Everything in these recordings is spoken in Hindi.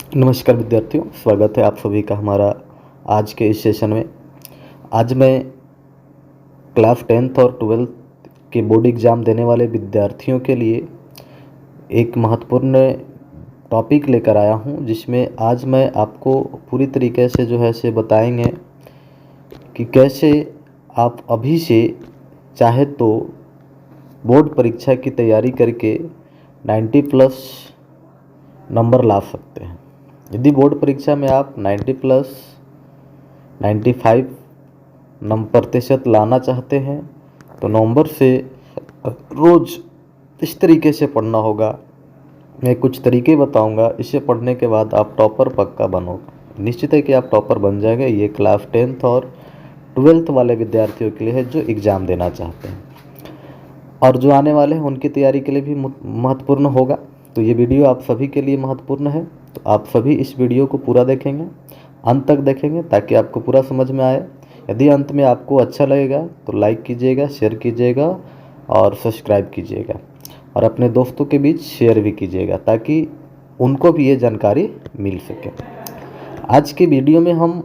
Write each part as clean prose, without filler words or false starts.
नमस्कार विद्यार्थियों, स्वागत है आप सभी का हमारा आज के इस सेशन में। आज मैं क्लास 10th और 12th के बोर्ड एग्ज़ाम देने वाले विद्यार्थियों के लिए एक महत्वपूर्ण टॉपिक लेकर आया हूं, जिसमें आज मैं आपको पूरी तरीके से जो है से बताएंगे कि कैसे आप अभी से चाहे तो बोर्ड परीक्षा की तैयारी करके 90 प्लस नंबर ला सकते हैं। यदि बोर्ड परीक्षा में आप 90 प्लस 95 प्रतिशत लाना चाहते हैं तो नवंबर से रोज़ इस तरीके से पढ़ना होगा। मैं कुछ तरीके बताऊंगा, इसे पढ़ने के बाद आप टॉपर पक्का बनोगे। निश्चित है कि आप टॉपर बन जाएंगे। ये क्लास 10th और 12th वाले विद्यार्थियों के लिए है जो एग्ज़ाम देना चाहते हैं, और जो आने वाले हैं उनकी तैयारी के लिए भी महत्वपूर्ण होगा। तो ये वीडियो आप सभी के लिए महत्वपूर्ण है, तो आप सभी इस वीडियो को पूरा देखेंगे, अंत तक देखेंगे, ताकि आपको पूरा समझ में आए। यदि अंत में आपको अच्छा लगेगा तो लाइक कीजिएगा, शेयर कीजिएगा और सब्सक्राइब कीजिएगा, और अपने दोस्तों के बीच शेयर भी कीजिएगा ताकि उनको भी ये जानकारी मिल सके। आज के वीडियो में हम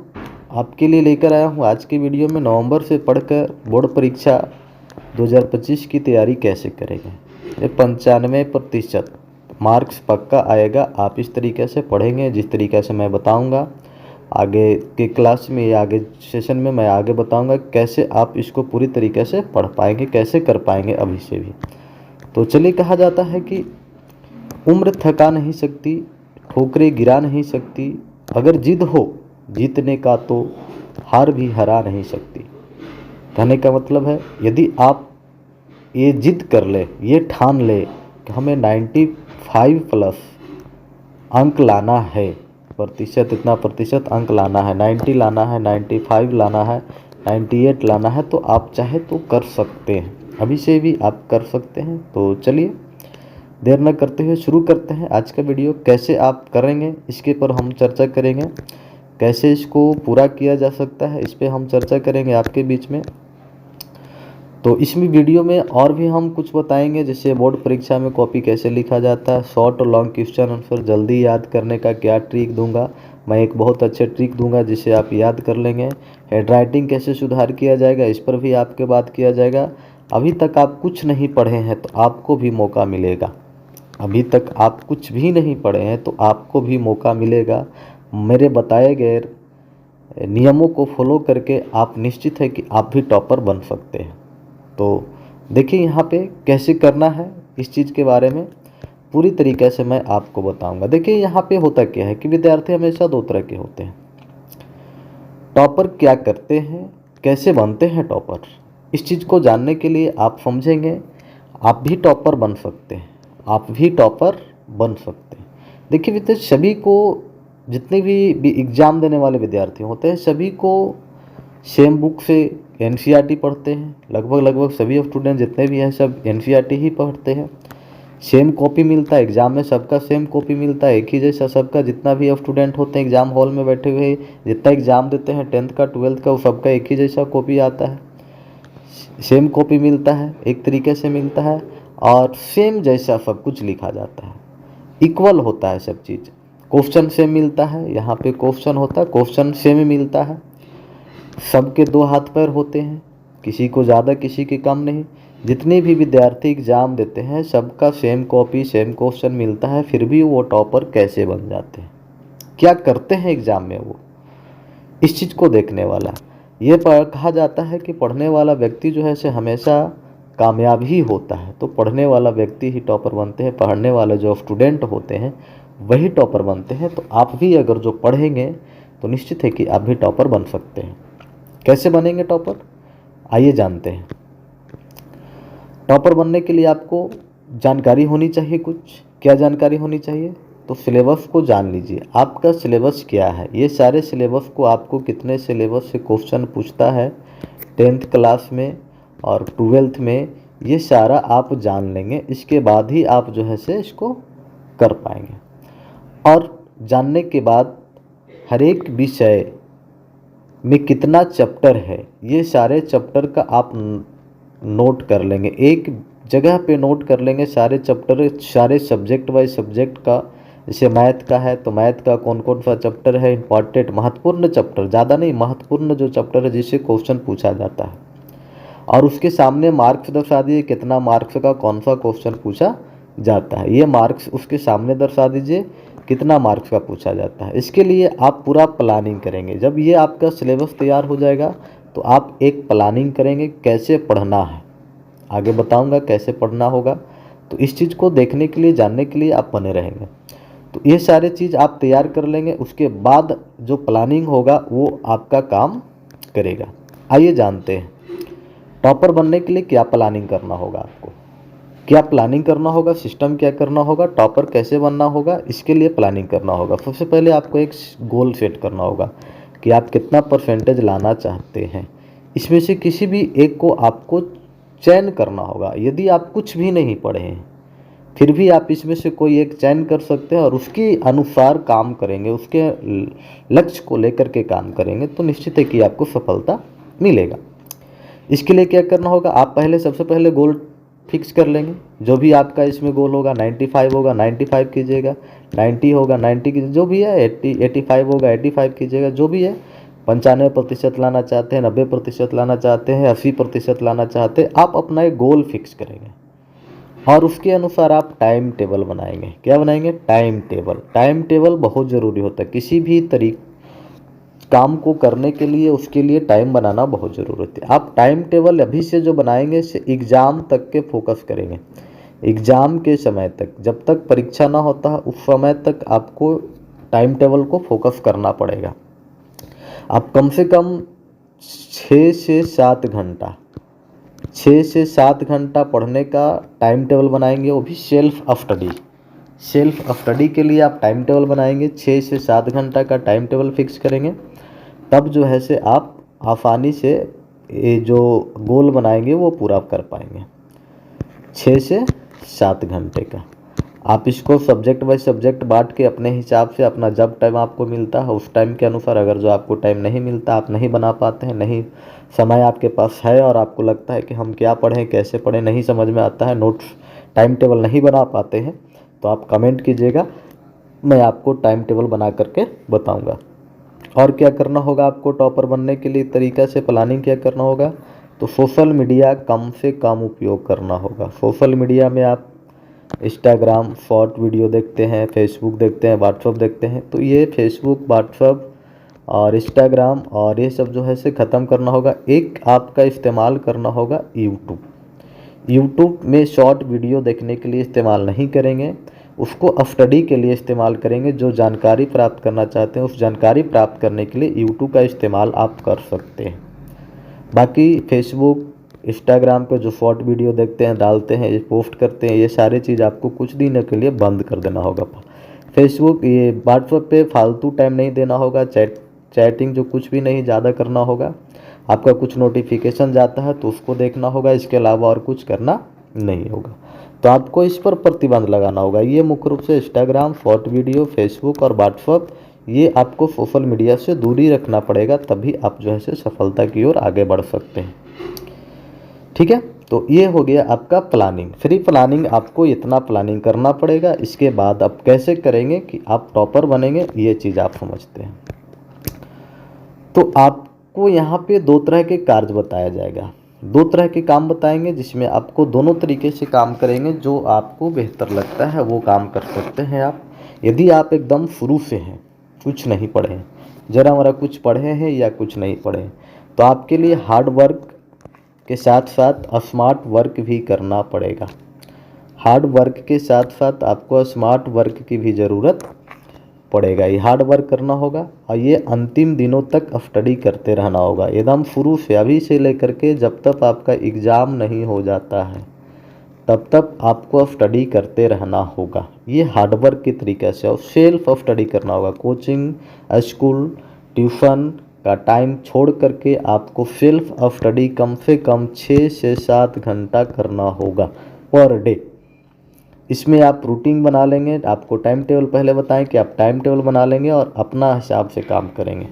आपके लिए लेकर आया हूँ, आज के वीडियो में नवंबर से पढ़कर बोर्ड परीक्षा 2025 की तैयारी कैसे करेंगे। ये 95% मार्क्स पक्का आएगा। आप इस तरीके से पढ़ेंगे जिस तरीके से मैं बताऊंगा। आगे के क्लास में या आगे सेशन में मैं आगे बताऊंगा कैसे आप इसको पूरी तरीके से पढ़ पाएंगे, कैसे कर पाएंगे अभी से भी। तो चलिए, कहा जाता है कि उम्र थका नहीं सकती, ठोकरें गिरा नहीं सकती, अगर जिद हो जीतने का तो हार भी हरा नहीं सकती। कहने का मतलब है, यदि आप ये जिद कर ले, ये ठान ले कि हमें 95 प्लस अंक लाना है, प्रतिशत इतना प्रतिशत अंक लाना है, 90 लाना है, 95 लाना है, 98 लाना है, तो आप चाहे तो कर सकते हैं, अभी से भी आप कर सकते हैं। तो चलिए देर न करते हुए शुरू करते हैं आज का वीडियो। कैसे आप करेंगे इसके पर हम चर्चा करेंगे, कैसे इसको पूरा किया जा सकता है इस पर हम चर्चा करेंगे आपके बीच में। तो इसमें वीडियो में और भी हम कुछ बताएंगे, जैसे बोर्ड परीक्षा में कॉपी कैसे लिखा जाता है, शॉर्ट और लॉन्ग क्वेश्चन आंसर जल्दी याद करने का क्या ट्रिक दूंगा। मैं एक बहुत अच्छे ट्रिक दूंगा जिसे आप याद कर लेंगे। हेड राइटिंग कैसे सुधार किया जाएगा, इस पर भी आपके बात किया जाएगा। अभी तक आप कुछ नहीं पढ़े हैं तो आपको भी मौका मिलेगा। अभी तक आप कुछ भी नहीं पढ़े हैं तो आपको भी मौका मिलेगा। मेरे बताए गए नियमों को फॉलो करके आप निश्चित है कि आप भी टॉपर बन सकते हैं। तो देखिए यहाँ पे कैसे करना है, इस चीज़ के बारे में पूरी तरीके से मैं आपको बताऊंगा। देखिए यहाँ पे होता क्या है कि विद्यार्थी हमेशा दो तरह के होते हैं। टॉपर क्या करते हैं, कैसे बनते हैं टॉपर, इस चीज़ को जानने के लिए आप समझेंगे आप भी टॉपर बन सकते हैं, आप भी टॉपर बन सकते हैं। देखिए विद्यार्थी सभी को, जितने भी एग्ज़ाम देने वाले विद्यार्थी होते हैं, सभी को सेम बुक से एनसीईआरटी पढ़ते हैं। लगभग सभी स्टूडेंट जितने भी हैं सब एनसीईआरटी ही पढ़ते हैं। सेम कॉपी मिलता है एग्ज़ाम में, सबका सेम कॉपी मिलता है, एक ही जैसा सबका, जितना भी स्टूडेंट होते हैं एग्ज़ाम हॉल में बैठे हुए, जितना एग्ज़ाम देते हैं 10th का 12th का, वो सबका एक ही जैसा कॉपी आता है, सेम कॉपी मिलता है, एक तरीके से मिलता है, और सेम जैसा सब कुछ लिखा जाता है, इक्वल होता है सब चीज़। क्वेश्चन सेम मिलता है, यहाँ पे क्वेश्चन होता है, क्वेश्चन सेम मिलता है। सबके दो हाथ पैर होते हैं, किसी को ज़्यादा किसी के कम नहीं। जितने भी विद्यार्थी एग्ज़ाम देते हैं सबका सेम कॉपी सेम क्वेश्चन मिलता है, फिर भी वो टॉपर कैसे बन जाते हैं, क्या करते हैं एग्ज़ाम में, वो इस चीज़ को देखने वाला। ये कहा जाता है कि पढ़ने वाला व्यक्ति जो है से हमेशा कामयाब ही होता है। तो पढ़ने वाला व्यक्ति ही टॉपर बनते हैं, पढ़ने वाले जो स्टूडेंट होते हैं वही टॉपर बनते हैं। तो आप भी अगर जो पढ़ेंगे तो निश्चित है कि आप भी टॉपर बन सकते हैं। कैसे बनेंगे टॉपर, आइए जानते हैं। टॉपर बनने के लिए आपको जानकारी होनी चाहिए कुछ। क्या जानकारी होनी चाहिए, तो सिलेबस को जान लीजिए। आपका सिलेबस क्या है, ये सारे सिलेबस को, आपको कितने सिलेबस से क्वेश्चन पूछता है 10th क्लास में और 12th में, ये सारा आप जान लेंगे। इसके बाद ही आप जो है से इसको कर पाएंगे। और जानने के बाद हर एक विषय में कितना चैप्टर है, ये सारे चैप्टर का आप नोट कर लेंगे, एक जगह पे नोट कर लेंगे सारे चैप्टर, सारे सब्जेक्ट वाइज सब्जेक्ट का जैसे मैथ का है तो मैथ का कौन कौन सा चैप्टर है इंपॉर्टेंट महत्वपूर्ण चैप्टर, ज़्यादा नहीं महत्वपूर्ण जो चैप्टर है जिससे क्वेश्चन पूछा जाता है, और उसके सामने मार्क्स दर्शा दिए कितना मार्क्स का कौन सा क्वेश्चन पूछा जाता है, ये मार्क्स उसके सामने दर्शा दीजिए कितना मार्क्स का पूछा जाता है। इसके लिए आप पूरा प्लानिंग करेंगे। जब ये आपका सिलेबस तैयार हो जाएगा तो आप एक प्लानिंग करेंगे कैसे पढ़ना है, आगे बताऊंगा कैसे पढ़ना होगा। तो इस चीज़ को देखने के लिए जानने के लिए आप बने रहेंगे। तो ये सारे चीज़ आप तैयार कर लेंगे, उसके बाद जो प्लानिंग होगा वो आपका काम करेगा। आइए जानते हैं टॉपर बनने के लिए क्या प्लानिंग करना होगा। आपको क्या प्लानिंग करना होगा, सिस्टम क्या करना होगा, टॉपर कैसे बनना होगा, इसके लिए प्लानिंग करना होगा। सबसे पहले आपको एक गोल सेट करना होगा कि आप कितना परसेंटेज लाना चाहते हैं। इसमें से किसी भी एक को आपको चयन करना होगा। यदि आप कुछ भी नहीं पढ़े हैं फिर भी आप इसमें से कोई एक चयन कर सकते हैं और उसके अनुसार काम करेंगे, उसके लक्ष्य को लेकर के काम करेंगे तो निश्चित है कि आपको सफलता मिलेगा। इसके लिए क्या करना होगा, आप सबसे पहले गोल फिक्स कर लेंगे। जो भी आपका इसमें गोल होगा 95 होगा 95 कीजिएगा, 90 होगा 90 कीजिए, जो भी है 85 होगा 85 कीजिएगा, जो भी है। 95% लाना चाहते हैं, 90% लाना चाहते हैं, 80% लाना चाहते हैं, आप अपना एक गोल फिक्स करेंगे और उसके अनुसार आप टाइम टेबल बनाएंगे। क्या बनाएंगे, टाइम टेबल। टाइम टेबल बहुत ज़रूरी होता है किसी भी काम को करने के लिए, उसके लिए टाइम बनाना बहुत ज़रूरत है। आप टाइम टेबल अभी से जो बनाएंगे से एग्ज़ाम तक के फोकस करेंगे। एग्ज़ाम के समय तक, जब तक परीक्षा ना होता उस समय तक आपको टाइम टेबल को फोकस करना पड़ेगा। आप कम से कम 6 से 7 घंटा 6 से 7 घंटा पढ़ने का टाइम टेबल बनाएंगे, वो भी सेल्फ स्टडी के लिए आप टाइम टेबल बनाएंगे। 6 से 7 घंटा का टाइम टेबल फिक्स करेंगे, तब जो है से आप आसानी से ये जो गोल बनाएंगे वो पूरा कर पाएंगे। 6 से 7 घंटे का आप इसको सब्जेक्ट बाय सब्जेक्ट बांट के अपने हिसाब से अपना जब टाइम आपको मिलता है उस टाइम के अनुसार, अगर जो आपको टाइम नहीं मिलता, आप नहीं बना पाते हैं, नहीं समय आपके पास है और आपको लगता है कि हम क्या पढ़ें कैसे पढ़ें नहीं समझ में आता है, नोट्स टाइम टेबल नहीं बना पाते हैं, तो आप कमेंट कीजिएगा, मैं आपको टाइम टेबल बना करके बताऊँगा। और क्या करना होगा आपको टॉपर बनने के लिए तरीका से प्लानिंग क्या करना होगा, तो सोशल मीडिया कम से कम उपयोग करना होगा। सोशल मीडिया में आप इंस्टाग्राम शॉर्ट वीडियो देखते हैं, फेसबुक देखते हैं, व्हाट्सअप देखते हैं, तो ये फेसबुक व्हाट्सअप और इंस्टाग्राम और ये सब जो है से ख़त्म करना होगा। एक आपका इस्तेमाल करना होगा यूट्यूब में शॉर्ट वीडियो देखने के लिए इस्तेमाल नहीं करेंगे, उसको स्टडी के लिए इस्तेमाल करेंगे। जो जानकारी प्राप्त करना चाहते हैं उस जानकारी प्राप्त करने के लिए यूट्यूब का इस्तेमाल आप कर सकते हैं। बाकी फेसबुक इंस्टाग्राम पे जो शॉर्ट वीडियो देखते हैं, डालते हैं, पोस्ट करते हैं, ये सारे चीज़ आपको कुछ दिनों के लिए बंद कर देना होगा। फेसबुक ये व्हाट्सएप पे फालतू टाइम नहीं देना होगा, चैटिंग जो कुछ भी नहीं ज़्यादा करना होगा। आपका कुछ नोटिफिकेशन जाता है तो उसको देखना होगा, इसके अलावा और कुछ करना नहीं होगा। तो आपको इस पर प्रतिबंध लगाना होगा। ये मुख्य रूप से इंस्टाग्राम, शॉर्ट वीडियो, फेसबुक और व्हाट्सएप, ये आपको सोशल मीडिया से दूरी रखना पड़ेगा, तभी आप जो है से सफलता की ओर आगे बढ़ सकते हैं। ठीक है, तो ये हो गया आपका प्लानिंग। फ्री प्लानिंग आपको इतना प्लानिंग करना पड़ेगा। इसके बाद आप कैसे करेंगे कि आप टॉपर बनेंगे, ये चीज़ आप समझते हैं। तो आपको यहाँ पे 2 तरह के कार्य बताया जाएगा, 2 तरह के काम बताएंगे जिसमें आपको दोनों तरीके से काम करेंगे। जो आपको बेहतर लगता है वो काम कर सकते हैं आप। यदि आप एकदम शुरू से हैं, कुछ नहीं पढ़े हैं, जरा मरा कुछ पढ़े हैं या कुछ नहीं पढ़े हैं, तो आपके लिए हार्ड वर्क के साथ साथ स्मार्ट वर्क भी करना पड़ेगा। हार्ड वर्क के साथ साथ आपको स्मार्ट वर्क की भी ज़रूरत पड़ेगा। ये हार्ड वर्क करना होगा और ये अंतिम दिनों तक स्टडी करते रहना होगा, एकदम शुरू से, अभी से लेकर के जब तक आपका एग्ज़ाम नहीं हो जाता है तब तक आपको स्टडी करते रहना होगा। ये हार्ड वर्क के तरीके से, और सेल्फ स्टडी करना होगा। कोचिंग, स्कूल, ट्यूशन का टाइम छोड़ करके आपको सेल्फ स्टडी कम से कम 6 से 7 घंटा करना होगा पर डे। इसमें आप रूटीन बना लेंगे, आपको टाइम टेबल पहले बताएं कि आप टाइम टेबल बना लेंगे और अपना हिसाब से काम करेंगे।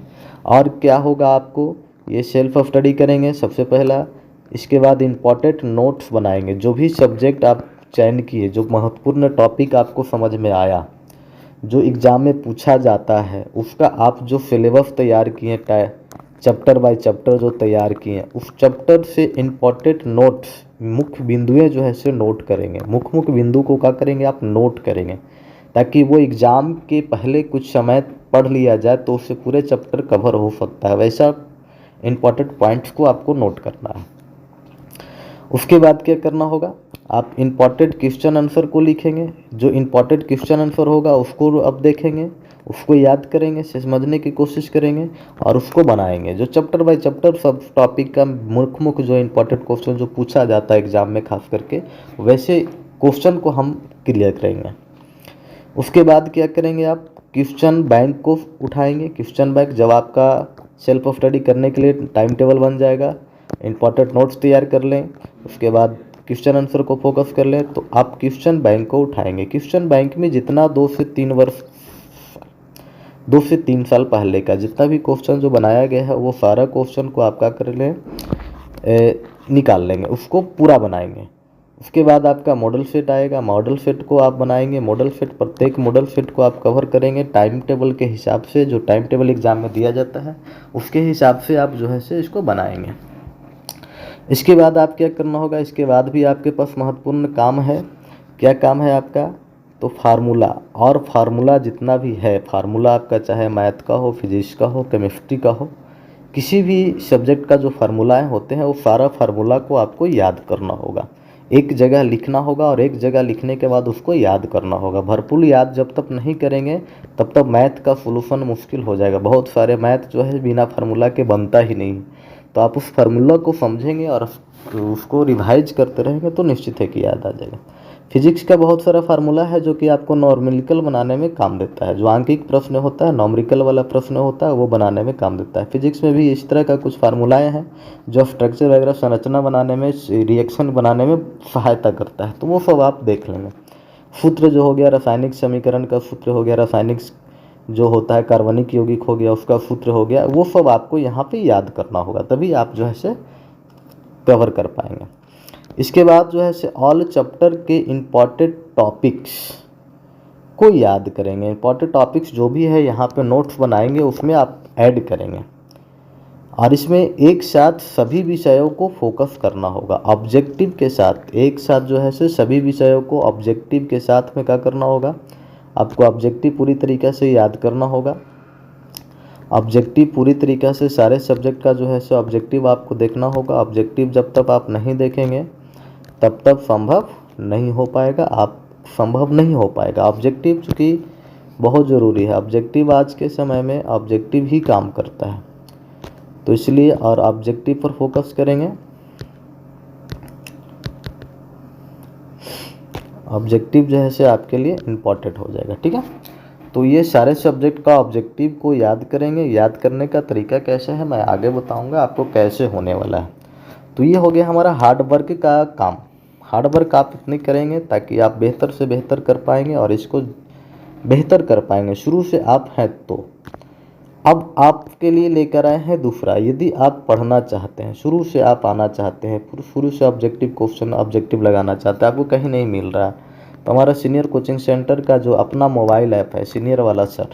और क्या होगा, आपको ये सेल्फ स्टडी करेंगे सबसे पहला। इसके बाद इम्पॉर्टेंट नोट्स बनाएंगे, जो भी सब्जेक्ट आप चयन किए, जो महत्वपूर्ण टॉपिक आपको समझ में आया, जो एग्ज़ाम में पूछा जाता है उसका आप जो सिलेबस तैयार किए हैं, चैप्टर बाय चैप्टर जो तैयार किए हैं, उस चैप्टर से इम्पॉर्टेंट नोट्स, मुख्य बिंदुएं जो है से नोट करेंगे। मुख्य बिंदु को क्या करेंगे, आप नोट करेंगे, ताकि वो एग्ज़ाम के पहले कुछ समय पढ़ लिया जाए तो उससे पूरे चैप्टर कवर हो सकता है। वैसा इम्पॉर्टेंट पॉइंट्स को आपको नोट करना है। उसके बाद क्या करना होगा, आप इम्पॉर्टेंट क्वेश्चन आंसर को लिखेंगे। जो इम्पॉर्टेंट क्वेश्चन आंसर होगा उसको अब देखेंगे, उसको याद करेंगे, समझने की कोशिश करेंगे और उसको बनाएंगे। जो चैप्टर बाय चैप्टर सब टॉपिक का मुख्य जो इम्पॉर्टेंट क्वेश्चन जो पूछा जाता है एग्जाम में खास करके, वैसे क्वेश्चन को हम क्लियर करेंगे। उसके बाद क्या करेंगे, आप क्वेश्चन बैंक को उठाएंगे। क्वेश्चन बैंक जब आपका सेल्फ स्टडी करने के लिए टाइम टेबल बन जाएगा, इंपॉर्टेंट नोट्स तैयार कर लें, उसके बाद क्वेश्चन आंसर को फोकस कर लें, तो आप क्वेश्चन बैंक को उठाएंगे। क्वेश्चन बैंक में जितना 2 से 3 साल पहले का जितना भी क्वेश्चन जो बनाया गया है वो सारा क्वेश्चन को आप क्या कर लें, निकाल लेंगे, उसको पूरा बनाएंगे। उसके बाद आपका मॉडल सेट आएगा, मॉडल सेट को आप बनाएंगे। मॉडल सेट, प्रत्येक मॉडल सेट को आप कवर करेंगे टाइम टेबल के हिसाब से, जो टाइम टेबल एग्जाम में दिया जाता है उसके हिसाब से आप जो है से इसको बनाएंगे। इसके बाद आप क्या करना होगा, इसके बाद भी आपके पास महत्वपूर्ण काम है। क्या काम है आपका, तो फार्मूला, और फार्मूला जितना भी है, फार्मूला आपका चाहे मैथ का हो, फिजिक्स का हो, केमिस्ट्री का हो, किसी भी सब्जेक्ट का जो फार्मूलाएँ होते हैं वो सारा फार्मूला को आपको याद करना होगा। एक जगह लिखना होगा और एक जगह लिखने के बाद उसको याद करना होगा। भरपूर याद जब तक नहीं करेंगे तब तक मैथ का सोल्यूशन मुश्किल हो जाएगा। बहुत सारे मैथ जो है बिना फार्मूला के बनता ही नहीं। तो आप उस फार्मूला को समझेंगे और उसको रिवाइज करते रहेंगे तो निश्चित है कि याद आ जाएगा। फिजिक्स का बहुत सारा फार्मूला है जो कि आपको नॉर्मेलिकल बनाने में काम देता है। जो आंकिक प्रश्न होता है, नॉमरिकल वाला प्रश्न होता है, वो बनाने में काम देता है। फिजिक्स में भी इस तरह का कुछ फार्मूलाएँ हैं जो स्ट्रक्चर वगैरह संरचना बनाने में, रिएक्शन बनाने में सहायता करता है, तो वो सब आप देख लेंगे। सूत्र जो हो गया रासायनिक समीकरण का सूत्र हो गया, रासायनिक जो होता है कार्बनिक यौगिक हो गया उसका सूत्र हो गया, वो सब आपको यहाँ पे याद करना होगा, तभी आप जो है से कवर कर पाएंगे। इसके बाद जो है से ऑल चैप्टर के इम्पॉर्टेंट टॉपिक्स को याद करेंगे। इम्पॉर्टेंट टॉपिक्स जो भी है यहाँ पे नोट्स बनाएंगे, उसमें आप ऐड करेंगे और इसमें एक साथ सभी विषयों को फोकस करना होगा। ऑब्जेक्टिव के साथ एक साथ जो है से सभी विषयों को ऑब्जेक्टिव के साथ में क्या करना होगा, आपको ऑब्जेक्टिव पूरी तरीक़े से याद करना होगा। ऑब्जेक्टिव पूरी तरीक़े से सारे सब्जेक्ट का जो है सो ऑब्जेक्टिव आपको देखना होगा। ऑब्जेक्टिव जब तक आप नहीं देखेंगे तब तक संभव नहीं हो पाएगा, ऑब्जेक्टिव चूँकि बहुत ज़रूरी है। ऑब्जेक्टिव आज के समय में ऑब्जेक्टिव ही काम करता है, तो इसलिए और ऑब्जेक्टिव पर फोकस करेंगे। ऑब्जेक्टिव जो है से आपके लिए इम्पॉर्टेंट हो जाएगा, ठीक है। तो ये सारे सब्जेक्ट का ऑब्जेक्टिव को याद करेंगे। याद करने का तरीका कैसे है मैं आगे बताऊंगा आपको कैसे होने वाला है। तो ये हो गया हमारा हार्ड वर्क का काम। हार्ड वर्क आप इतनी करेंगे ताकि आप बेहतर से बेहतर कर पाएंगे और इसको बेहतर कर पाएंगे। शुरू से आप हैं तो अब आपके लिए लेकर आए हैं दूसरा। यदि आप पढ़ना चाहते हैं, शुरू से आप आना चाहते हैं, शुरू से ऑब्जेक्टिव क्वेश्चन ऑब्जेक्टिव लगाना चाहते हैं, आपको कहीं नहीं मिल रहा है, तो हमारा सीनियर कोचिंग सेंटर का जो अपना मोबाइल ऐप है सीनियर वाला सर,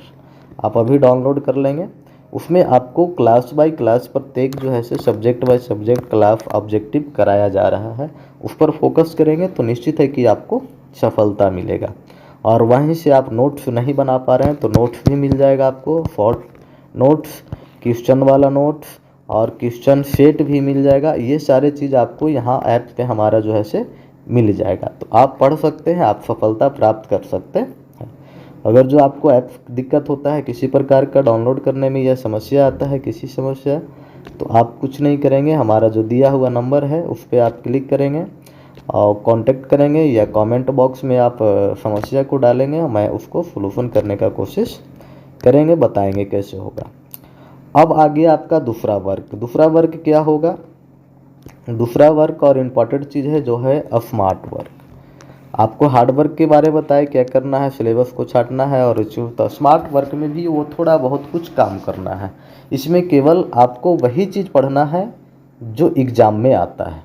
आप अभी डाउनलोड कर लेंगे। उसमें आपको क्लास बाय क्लास प्रत्येक जो है से subject by subject class objective कराया जा रहा है। उस पर फोकस करेंगे तो निश्चित है कि आपको सफलता मिलेगा। और वहीं से आप नोट्स नहीं बना पा रहे हैं तो नोट्स भी मिल जाएगा आपको, शॉर्ट नोट्स, क्वेश्चन वाला नोट्स और क्वेश्चन सेट भी मिल जाएगा। ये सारे चीज़ आपको यहाँ ऐप पे हमारा जो है से मिल जाएगा, तो आप पढ़ सकते हैं, आप सफलता प्राप्त कर सकते हैं। अगर जो आपको ऐप दिक्कत होता है किसी प्रकार का डाउनलोड करने में या समस्या आता है किसी समस्या, तो आप कुछ नहीं करेंगे, हमारा जो दिया हुआ नंबर है उस पर आप क्लिक करेंगे और कांटेक्ट करेंगे या कमेंट बॉक्स में आप समस्या को डालेंगे, मैं उसको सोल्यूशन करने का कोशिश करेंगे, बताएंगे कैसे होगा। अब आगे आपका दूसरा वर्क क्या होगा। दूसरा वर्क और इम्पॉर्टेंट चीज़ है जो है स्मार्ट वर्क। आपको हार्ड वर्क के बारे में बताए क्या करना है, सिलेबस को छांटना है, और तो स्मार्ट वर्क में भी वो थोड़ा बहुत कुछ काम करना है। इसमें केवल आपको वही चीज़ पढ़ना है जो एग्ज़ाम में आता है।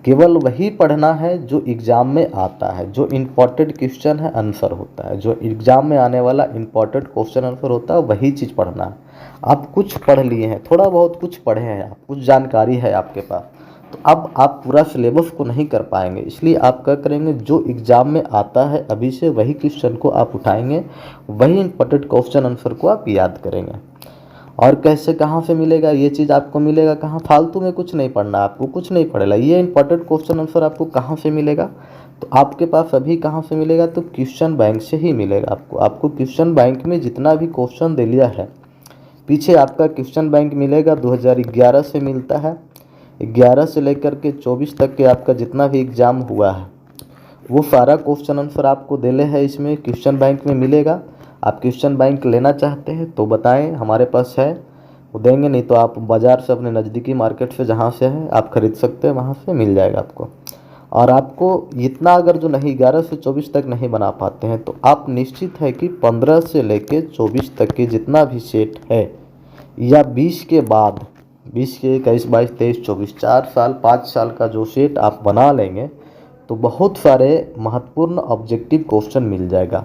केवल वही पढ़ना है जो एग्ज़ाम में आता है, जो इम्पॉर्टेंट क्वेश्चन है आंसर होता है, जो एग्ज़ाम में आने वाला इम्पॉर्टेंट क्वेश्चन आंसर होता है वही चीज़ पढ़ना है। आप कुछ पढ़ लिए हैं, थोड़ा बहुत कुछ पढ़े हैं आप, कुछ जानकारी है आपके पास, तो अब आप पूरा सिलेबस को नहीं कर पाएंगे। इसलिए आप क्या करेंगे, जो एग्ज़ाम में आता है अभी से वही क्वेश्चन को आप उठाएंगे, वही इम्पोर्टेंट क्वेश्चन आंसर को आप याद करेंगे। और कैसे कहाँ से मिलेगा ये चीज़ आपको मिलेगा कहाँ, फालतू में कुछ नहीं पढ़ना, आपको कुछ नहीं पढ़ेगा। ये इंपॉर्टेंट क्वेश्चन आंसर आपको कहाँ से मिलेगा, तो आपके पास अभी कहाँ से मिलेगा, तो क्वेश्चन बैंक से ही मिलेगा आपको क्वेश्चन बैंक में जितना भी क्वेश्चन दे लिया है पीछे आपका क्वेश्चन बैंक मिलेगा। 2011 से मिलता है, 11 से लेकर के 24 तक के आपका जितना भी एग्ज़ाम हुआ है वो सारा क्वेश्चन आंसर आपको देले है, इसमें क्वेश्चन बैंक में मिलेगा। आप क्वेश्चन बैंक लेना चाहते हैं तो बताएं, हमारे पास है, वो देंगे, नहीं तो आप बाज़ार से अपने नज़दीकी मार्केट से जहाँ से है आप ख़रीद सकते हैं, वहाँ से मिल जाएगा आपको। और आपको इतना अगर जो नहीं 11 से 24 तक नहीं बना पाते हैं तो आप निश्चित है कि 15 से लेके 24 तक के जितना भी सेट है या 20 के बाद 20 के 21 22 23 24 4 साल 5 साल का जो सेट आप बना लेंगे तो बहुत सारे महत्वपूर्ण ऑब्जेक्टिव क्वेश्चन मिल जाएगा।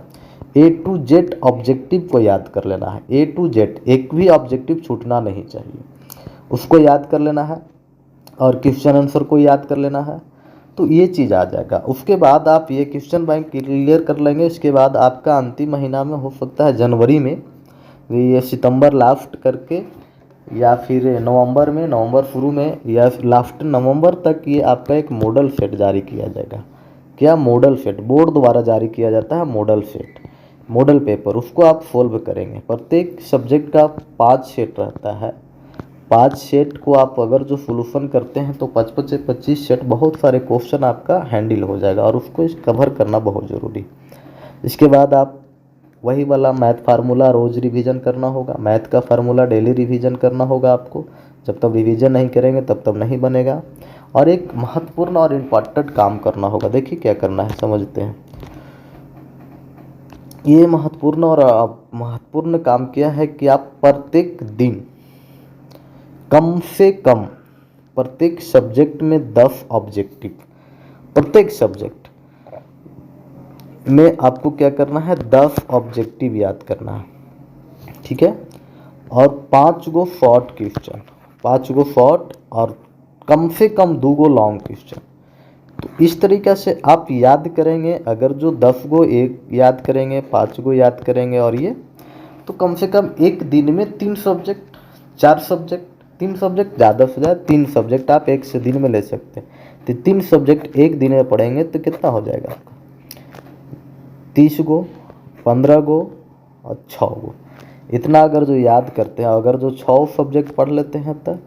A to Z ऑब्जेक्टिव को याद कर लेना है, A to Z एक भी ऑब्जेक्टिव छूटना नहीं चाहिए, उसको याद कर लेना है और क्वेश्चन आंसर को याद कर लेना है, तो ये चीज़ आ जाएगा। उसके बाद आप ये क्वेश्चन बैंक क्लियर कर लेंगे, इसके बाद आपका अंतिम महीना में हो सकता है जनवरी में, ये सितंबर लास्ट करके या फिर नवंबर में, नवंबर शुरू में या लास्ट नवंबर तक ये आपका एक मॉडल सेट जारी किया जाएगा। क्या मॉडल सेट बोर्ड द्वारा जारी किया जाता है, मॉडल सेट, मॉडल पेपर, उसको आप सोल्व करेंगे। प्रत्येक सब्जेक्ट का 5 सेट रहता है, 5 सेट को आप अगर जो सोल्यूशन करते हैं तो 25 से 25 सेट बहुत सारे क्वेश्चन आपका हैंडल हो जाएगा और उसको कवर करना बहुत ज़रूरी। इसके बाद आप वही वाला मैथ फार्मूला रोज़ रिवीजन करना होगा, मैथ का फार्मूला डेली रिवीजन करना होगा आपको। जब तक रिवीजन नहीं करेंगे तब तक नहीं बनेगा। और एक महत्वपूर्ण और इम्पॉर्टेंट काम करना होगा, देखिए क्या करना है समझते हैं। ये महत्वपूर्ण काम क्या है कि आप प्रत्येक दिन कम से कम प्रत्येक सब्जेक्ट में 10 ऑब्जेक्टिव, प्रत्येक सब्जेक्ट में आपको क्या करना है, 10 ऑब्जेक्टिव याद करना है, ठीक है। और 5 गो शॉर्ट क्वेश्चन, 5 गो शॉर्ट और कम से कम 2 गो लॉन्ग क्वेश्चन। तो इस तरीक़े से आप याद करेंगे, अगर जो 10 गो एक याद करेंगे, 5 गो याद करेंगे और ये, तो कम से कम एक दिन में 3 सब्जेक्ट 4 सब्जेक्ट, 3 सब्जेक्ट ज़्यादा से ज़्यादा 3 सब्जेक्ट आप एक से दिन में ले सकते हैं। तो 3 सब्जेक्ट एक दिन में पढ़ेंगे तो कितना हो जाएगा आपका, 30 गो, 15 गो और 6 गो। इतना अगर जो याद करते हैं, अगर जो 6 सब्जेक्ट पढ़ लेते हैं तो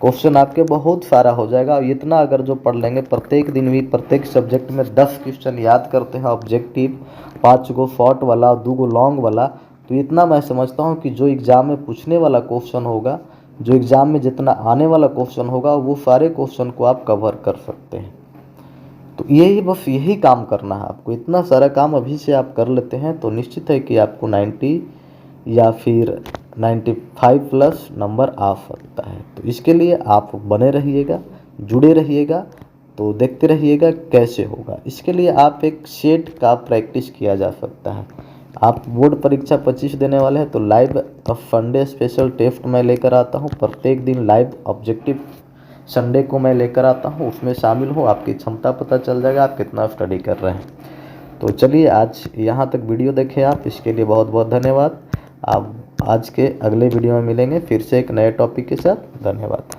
क्वेश्चन आपके बहुत सारा हो जाएगा। और इतना अगर जो पढ़ लेंगे, प्रत्येक दिन भी प्रत्येक सब्जेक्ट में 10 क्वेश्चन याद करते हैं ऑब्जेक्टिव, 5 गो शॉर्ट वाला, 2 गो लॉन्ग वाला, तो इतना मैं समझता हूँ कि जो एग्ज़ाम में पूछने वाला क्वेश्चन होगा, जो एग्ज़ाम में जितना आने वाला क्वेश्चन होगा, वो सारे क्वेश्चन को आप कवर कर सकते हैं। तो यही काम करना है आपको। इतना सारा काम अभी से आप कर लेते हैं तो निश्चित है कि आपको 90 या फिर 95 प्लस नंबर आ सकता है। तो इसके लिए आप बने रहिएगा, जुड़े रहिएगा, तो देखते रहिएगा कैसे होगा। इसके लिए आप एक सेट का प्रैक्टिस किया जा सकता है। आप बोर्ड परीक्षा 25 देने वाले हैं तो लाइव संडे स्पेशल टेस्ट मैं लेकर आता हूं, प्रत्येक दिन लाइव ऑब्जेक्टिव संडे को मैं लेकर आता हूं, उसमें शामिल हो, आपकी क्षमता पता चल जाएगा आप कितना स्टडी कर रहे हैं। तो चलिए आज यहाँ तक वीडियो देखें आप, इसके लिए बहुत बहुत धन्यवाद। आप आज के अगले वीडियो में मिलेंगे फिर से एक नए टॉपिक के साथ। धन्यवाद।